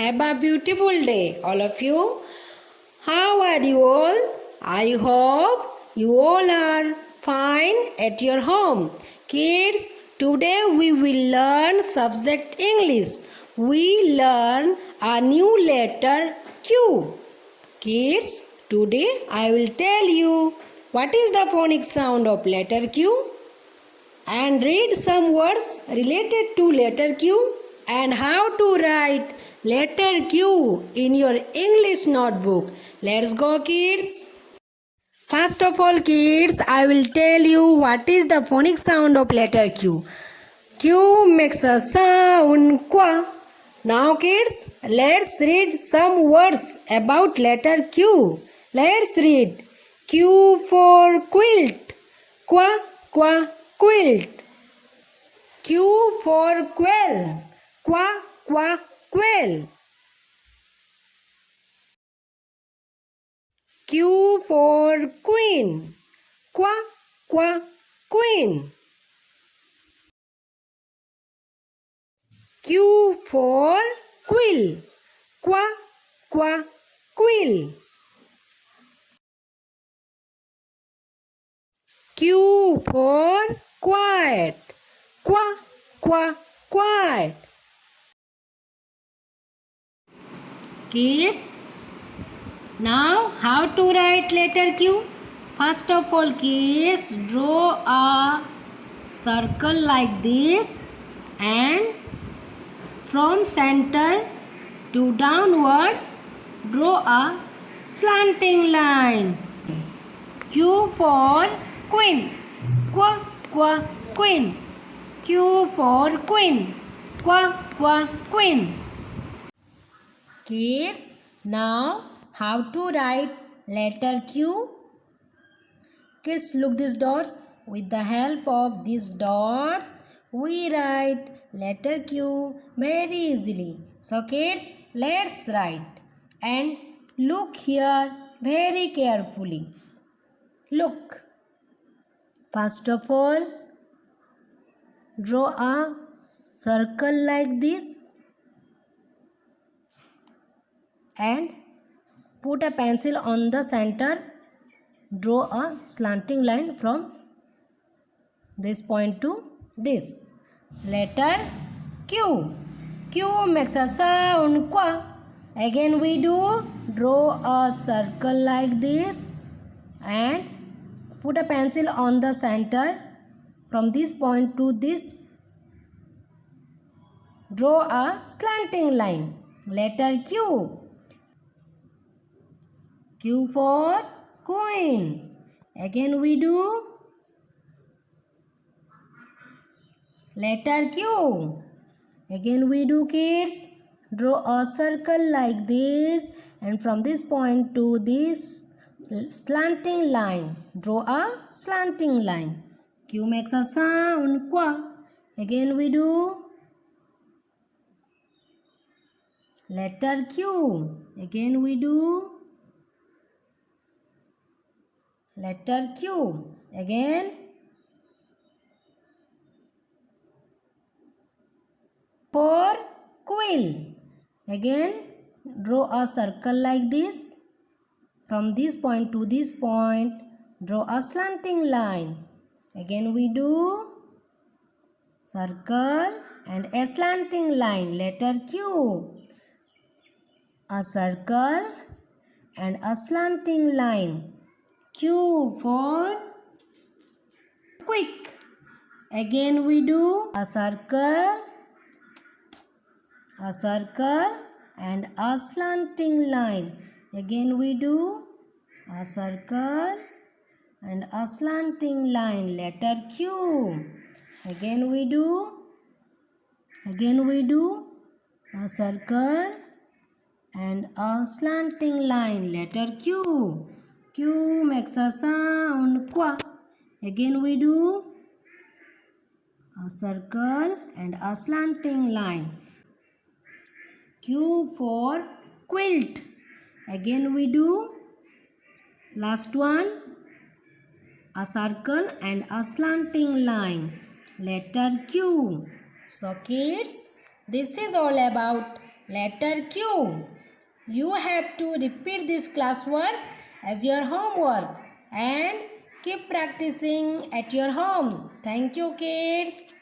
have a beautiful day, all of you. How are you all? I hope you all are fine at your home. Kids, today we will learn subject English. We learn a new letter Q. Kids, today I will tell you what is the phonic sound of letter Q and read some words related to letter Q and how to write letter Q in your English notebook. Let's go, kids. First of all, kids, I will tell you what is the phonic sound of letter Q. Q makes a sound qua. Now, kids, let's read some words about letter Q. Let's read. Q for quilt. Qua, qua, quilt. Q for quail. Qua, qua, quail. Q for queen. Qua, qua, queen. Q for quill. Qua, qua, quill. Q for quiet. Qua, qua, quiet. Kids, now how to write letter Q? First of all, kids, draw a circle like this and from center to downward draw a slanting line. Q for queen. Qua, qua, queen. Q for queen. Qua, qua, queen. Kids, now how to write letter Q? Kids, look these dots. With the help of these dots, we write letter Q very easily. So kids, let's write. And look here very carefully. Look. First of all, draw a circle like this and put a pencil on the center. Draw a slanting line from this point to this. Letter Q. Q makes a sound qua. Again we do draw a circle like this and put a pencil on the center. From this point to this, draw a slanting line. Letter Q. Q for queen. Again we do letter Q. Again we do, kids. Draw a circle like this and from this point to this slanting line. Draw a slanting line. Q makes a sound qua. Again we do letter Q. Again we do letter Q. Again for quill. Again draw a circle like this. From this point to this point, draw a slanting line. Again we do circle and a slanting line. Letter Q. A circle and a slanting line. Q for quick. Again we do a circle and a slanting line. Again we do a circle and a slanting line. Letter Q. Again we do a circle and a slanting line. Letter Q. Q makes a sound qua. Again we do a circle and a slanting line. Q for quilt. Again we do last one a circle and a slanting line. Letter Q. So kids, this is all about letter Q. You have to repeat this classwork as your homework and keep practicing at your home. Thank you, kids.